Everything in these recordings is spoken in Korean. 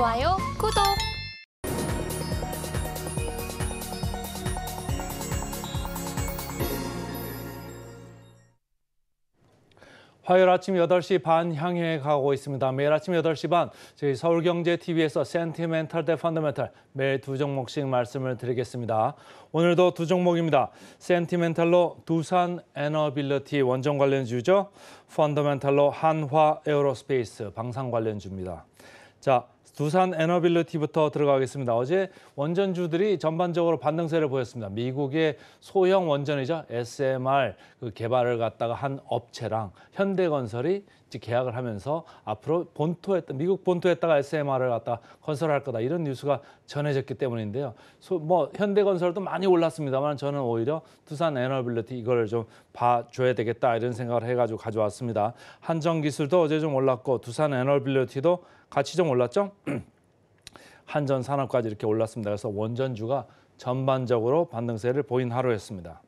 좋아요, 구독! 화요일 아침 8시 반 향해 가고 있습니다. 매일 아침 8시 반 저희 서울경제TV에서 센티멘탈 대 펀더멘탈 매일 두 종목씩 말씀을 드리겠습니다. 오늘도 두 종목입니다. 센티멘탈로 두산 에너빌리티 원전 관련주죠. 펀더멘탈로 한화 에어로스페이스 방산 관련주입니다. 자, 두산 에너빌리티부터 들어가겠습니다. 어제 원전주들이 전반적으로 반등세를 보였습니다. 미국의 소형 원전이죠. SMR 그 개발을 갖다가 한 업체랑 현대건설이 계약을 하면서 앞으로 미국 본토에다가 SMR을 갖다 건설할 거다 이런 뉴스가 전해졌기 때문인데요. 현대건설도 많이 올랐습니다만 저는 오히려 두산 에너빌리티 이거를 좀 봐줘야 되겠다 이런 생각을 해가지고 가져왔습니다. 한전기술도 어제 좀 올랐고 두산 에너빌리티도 같이 좀 올랐죠. 한전산업까지 이렇게 올랐습니다. 그래서 원전주가 전반적으로 반등세를 보인 하루였습니다.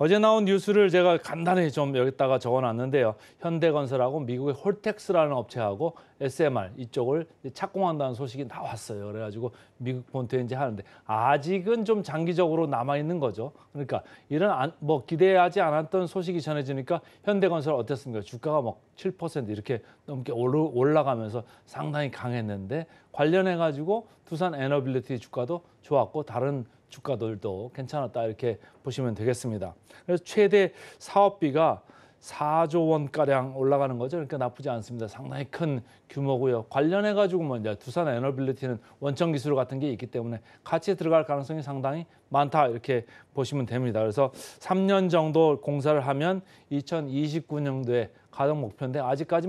어제 나온 뉴스를 제가 간단히 좀 여기다가 적어놨는데요. 현대건설하고 미국의 홀텍스라는 업체하고 SMR 이쪽을 착공한다는 소식이 나왔어요. 그래가지고 미국 본토에 이제 하는데 아직은 좀 장기적으로 남아 있는 거죠. 그러니까 이런 기대하지 않았던 소식이 전해지니까 현대건설 어땠습니까? 주가가 7% 이렇게 넘게 올라가면서 상당히 강했는데 관련해가지고 두산 에너빌리티 주가도 좋았고 다른 주가들도 괜찮았다 이렇게 보시면 되겠습니다. 그래서 최대 사업비가 4조 원가량 올라가는 거죠. 그러니까 나쁘지 않습니다. 상당히 큰 규모고요. 관련해가지고 이제 두산 에너빌리티는 원천 기술 같은 게 있기 때문에 같이 들어갈 가능성이 상당히 많다 이렇게 보시면 됩니다. 그래서 3년 정도 공사를 하면 2029년도에 가동 목표인데 아직까지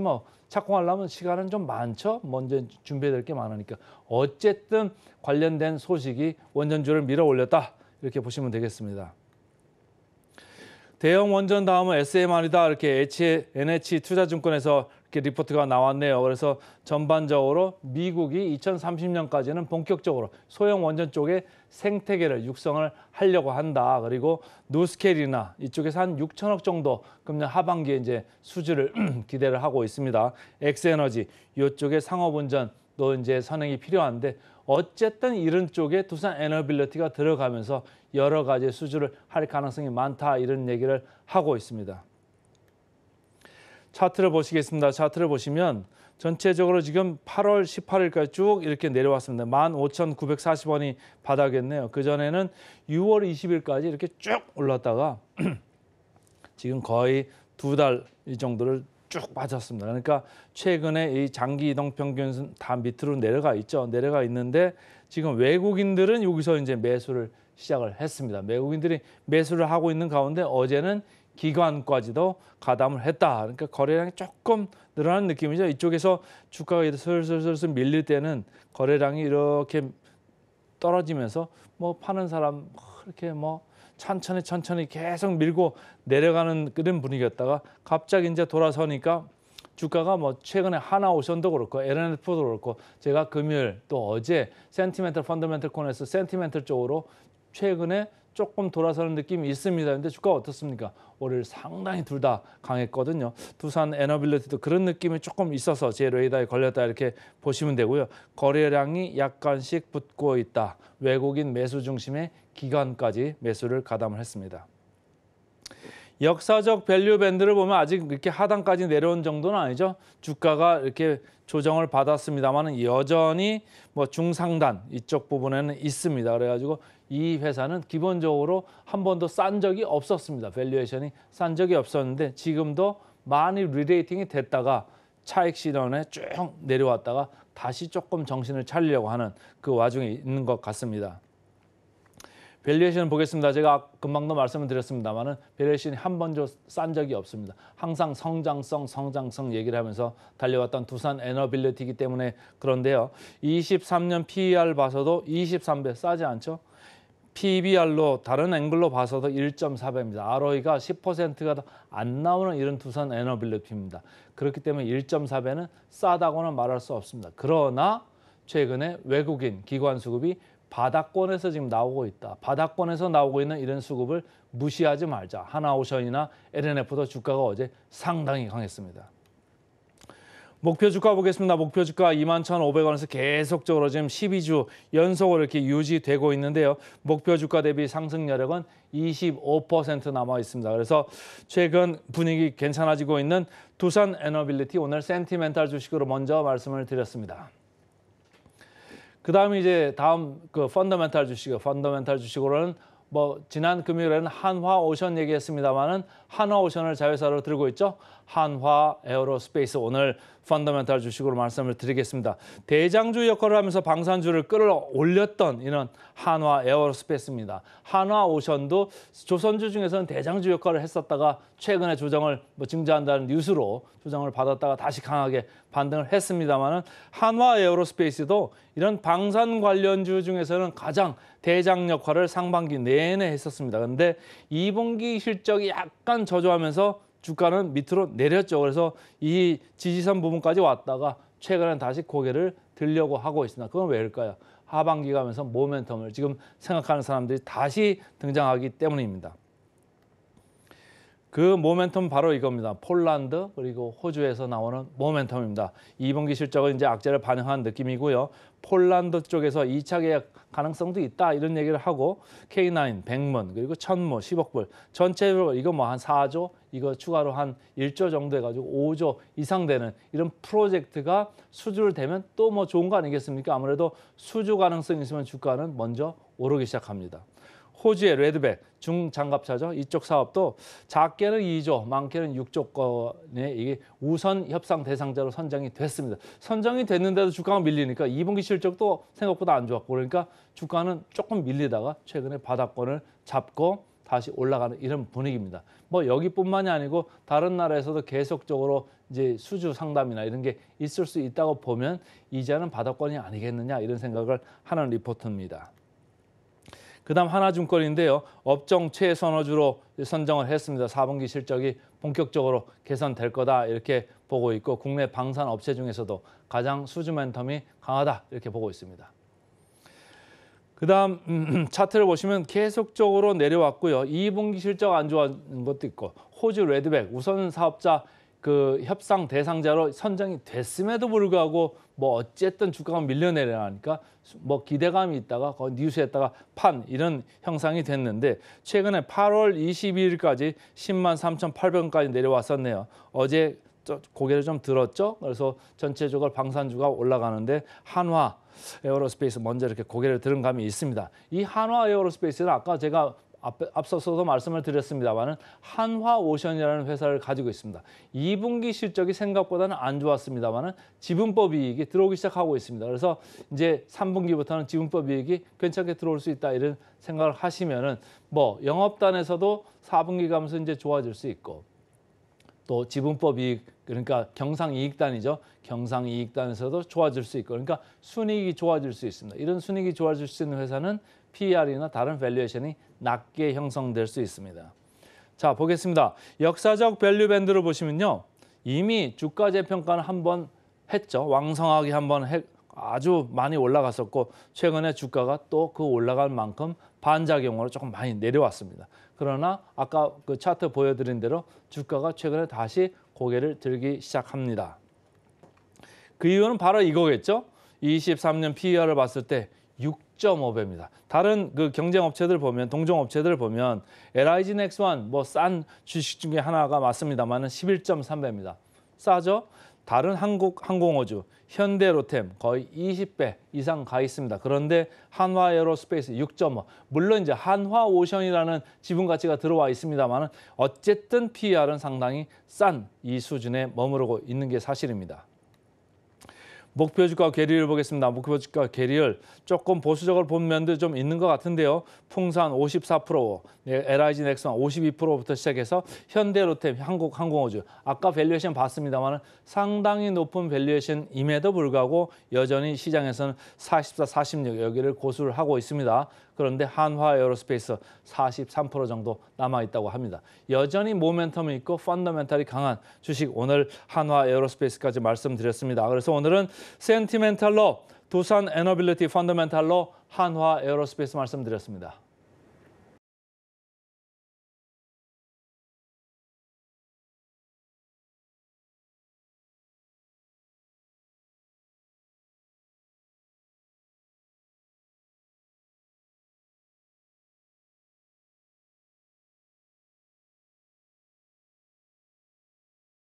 착공하려면 시간은 좀 많죠. 먼저 준비해야 될 게 많으니까. 어쨌든 관련된 소식이 원전주를 밀어 올렸다 이렇게 보시면 되겠습니다. 대형 원전 다음은 SMR이다 이렇게 NH투자증권에서 이렇게 리포트가 나왔네요. 그래서 전반적으로 미국이 2030년까지는 본격적으로 소형 원전 쪽에 생태계를 육성을 하려고 한다. 그리고 누스켈이나 이쪽에서 한 6천억 정도 금년 하반기에 이제 수주를 기대를 하고 있습니다. 엑스에너지 이쪽에 상업운전도 이제 선행이 필요한데 어쨌든 이런 쪽에 두산 에너빌리티가 들어가면서 여러 가지 수주를 할 가능성이 많다 이런 얘기를 하고 있습니다. 차트를 보시겠습니다. 차트를 보시면 전체적으로 지금 8월 18일까지 쭉 이렇게 내려왔습니다. 15,940원이 바닥이었네요. 그전에는 6월 20일까지 이렇게 쭉 올랐다가 지금 거의 2달 이 정도를 쭉 빠졌습니다. 그러니까 최근에 이 장기 이동 평균은 다 밑으로 내려가 있죠. 내려가 있는데 지금 외국인들은 여기서 이제 매수를 시작을 했습니다. 외국인들이 매수를 하고 있는 가운데 어제는 기관까지도 가담을 했다. 그러니까 거래량이 조금 늘어나는 느낌이죠. 이쪽에서 주가가 슬슬 밀릴 때는 거래량이 이렇게 떨어지면서 파는 사람 이렇게 천천히 계속 밀고 내려가는 그런 분위기였다가 갑자기 이제 돌아서니까 주가가 최근에 하나오션도 그렇고 LNF도 그렇고 제가 금요일 또 어제 센티멘탈 펀더멘탈 코너에서 센티멘탈 쪽으로 최근에 조금 돌아서는 느낌이 있습니다. 근데 주가가 어떻습니까? 월요일 상당히 둘 다 강했거든요. 두산 에너빌리티도 그런 느낌이 조금 있어서 제 레이더에 걸렸다 이렇게 보시면 되고요. 거래량이 약간씩 붙고 있다. 외국인 매수 중심의 기관까지 매수를 가담을 했습니다. 역사적 밸류 밴드를 보면 아직 이렇게 하단까지 내려온 정도는 아니죠. 주가가 이렇게 조정을 받았습니다만 여전히 중상단 이쪽 부분에는 있습니다. 그래가지고 이 회사는 기본적으로 한 번도 싼 적이 없었습니다. 밸류에이션이 싼 적이 없었는데 지금도 많이 리레이팅이 됐다가 차익 실현에 쭉 내려왔다가 다시 조금 정신을 차리려고 하는 그 와중에 있는 것 같습니다. 밸류에이션 보겠습니다. 제가 금방도 말씀을 드렸습니다만은 밸류에이션이 한 번도 싼 적이 없습니다. 항상 성장성 얘기를 하면서 달려왔던 두산 에너빌리티이기 때문에 그런데요. 23년 PER 봐서도 23배 싸지 않죠? PBR로 다른 앵글로 봐서도 1.4배입니다. ROE가 10%가 안 나오는 이런 두산 에너빌리티입니다. 그렇기 때문에 1.4배는 싸다고는 말할 수 없습니다. 그러나 최근에 외국인 기관 수급이 바닥권에서 지금 나오고 있다. 바닥권에서 나오고 있는 이런 수급을 무시하지 말자. 하나오션이나 LNF도 주가가 어제 상당히 강했습니다. 목표 주가 보겠습니다. 목표 주가 21,500원에서 계속적으로 지금 12주 연속으로 이렇게 유지되고 있는데요. 목표 주가 대비 상승 여력은 25% 남아 있습니다. 그래서 최근 분위기 괜찮아지고 있는 두산 에너빌리티 오늘 센티멘탈 주식으로 먼저 말씀을 드렸습니다. 그다음에 이제 다음 그 펀더멘탈 주식으로는 뭐 지난 금요일에는 한화오션 얘기했습니다만은 한화오션을 자회사로 들고 있죠. 한화 에어로스페이스 오늘 펀더멘탈 주식으로 말씀을 드리겠습니다. 대장주 역할을 하면서 방산주를 끌어올렸던 이런 한화 에어로스페이스입니다. 한화오션도 조선주 중에서는 대장주 역할을 했었다가 최근에 조정을 증자한다는 뉴스로 조정을 받았다가 다시 강하게 반등을 했습니다만은 한화 에어로스페이스도 이런 방산 관련주 중에서는 가장 대장 역할을 상반기 내내 했었습니다. 그런데 2분기 실적이 약간 저조하면서 주가는 밑으로 내렸죠. 그래서 이 지지선 부분까지 왔다가 최근엔 다시 고개를 들려고 하고 있습니다. 그건 왜일까요? 하반기 가면서 모멘텀을 지금 생각하는 사람들이 다시 등장하기 때문입니다. 그 모멘텀 바로 이겁니다. 폴란드 그리고 호주에서 나오는 모멘텀입니다. 2분기 실적은 이제 악재를 반영한 느낌이고요. 폴란드 쪽에서 2차 계약 가능성도 있다 이런 얘기를 하고 K9, 백문 그리고 천무 10억 불 전체적으로 이거 뭐 한 4조 이거 추가로 한 1조 정도 해가지고 5조 이상 되는 이런 프로젝트가 수주를 되면 또 뭐 좋은 거 아니겠습니까? 아무래도 수주 가능성이 있으면 주가는 먼저 오르기 시작합니다. 호주의 레드백 중장갑차죠. 이쪽 사업도 작게는 2조, 많게는 6조 건의 이게 우선 협상 대상자로 선정이 됐습니다. 선정이 됐는데도 주가가 밀리니까 2분기 실적도 생각보다 안 좋았고 그러니까 주가는 조금 밀리다가 최근에 바닥권을 잡고 다시 올라가는 이런 분위기입니다. 뭐 여기뿐만이 아니고 다른 나라에서도 계속적으로 이제 수주 상담이나 이런 게 있을 수 있다고 보면 이제는 바닥권이 아니겠느냐 이런 생각을 하는 리포트입니다. 그다음 하나증권인데요. 업종 최선호주로 선정을 했습니다. 4분기 실적이 본격적으로 개선될 거다 이렇게 보고 있고 국내 방산 업체 중에서도 가장 수주 모멘텀이 강하다 이렇게 보고 있습니다. 그다음 차트를 보시면 계속적으로 내려왔고요. 2분기 실적 안 좋아진 것도 있고 호주 레드백 우선 사업자 그 협상 대상자로 선정이 됐음에도 불구하고 뭐 어쨌든 주가가 밀려내려니까 뭐 기대감이 있다가 거기 뉴스에다가 판 이런 형상이 됐는데 최근에 8월 22일까지 10만 3,800원까지 내려왔었네요. 어제 고개를 좀 들었죠. 그래서 전체적으로 방산주가 올라가는데 한화 에어로스페이스 먼저 이렇게 고개를 들은 감이 있습니다. 이 한화 에어로스페이스는 아까 제가 앞서서도 말씀을 드렸습니다만은 한화오션이라는 회사를 가지고 있습니다. 2분기 실적이 생각보다는 안 좋았습니다만은 지분법 이익이 들어오기 시작하고 있습니다. 그래서 이제 3분기부터는 지분법 이익이 괜찮게 들어올 수 있다 이런 생각을 하시면은 뭐 영업단에서도 4분기 가면서 이제 좋아질 수 있고 또 지분법 이익 그러니까 경상이익단이죠. 경상이익단에서도 좋아질 수 있고 그러니까 순이익이 좋아질 수 있습니다. 이런 순이익이 좋아질 수 있는 회사는 PER이나 다른 밸류에이션이 낮게 형성될 수 있습니다. 자, 보겠습니다. 역사적 밸류 밴드를 보시면요. 이미 주가 재평가는 한번 했죠. 왕성하게 한번 아주 많이 올라갔었고 최근에 주가가 또 그 올라갈 만큼 반작용으로 조금 많이 내려왔습니다. 그러나 아까 그 차트 보여드린 대로 주가가 최근에 다시 고개를 들기 시작합니다. 그 이유는 바로 이거겠죠. 23년 PER을 봤을 때 6.5배입니다. 다른 그 경쟁 업체들 보면 동종 업체들 보면 LIG 넥스원 뭐 싼 주식 중에 하나가 맞습니다만은 11.3배입니다. 싸죠? 다른 한국 항공우주 현대로템 거의 20배 이상 가 있습니다. 그런데 한화 에어로스페이스 6.5. 물론 이제 한화오션이라는 지분 가치가 들어와 있습니다만은 어쨌든 PER은 상당히 싼 이 수준에 머무르고 있는 게 사실입니다. 목표 주가 괴리를 보겠습니다. 목표 주가 괴리를 조금 보수적으로 본 면도 좀 있는 것 같은데요. 풍산 54%, LIG 넥스원 52%부터 시작해서 현대로템, 한국항공우주 아까 밸류에이션 봤습니다만 상당히 높은 밸류에이션임에도 불구하고 여전히 시장에서는 44, 46 여기를 고수를 하고 있습니다. 그런데 한화 에어로스페이스 43% 정도 남아있다고 합니다. 여전히 모멘텀이 있고 펀더멘탈이 강한 주식 오늘 한화 에어로스페이스까지 말씀드렸습니다. 그래서 오늘은 센티멘탈로 두산 에너빌리티 펀더멘탈로 한화 에어로스페이스 말씀드렸습니다.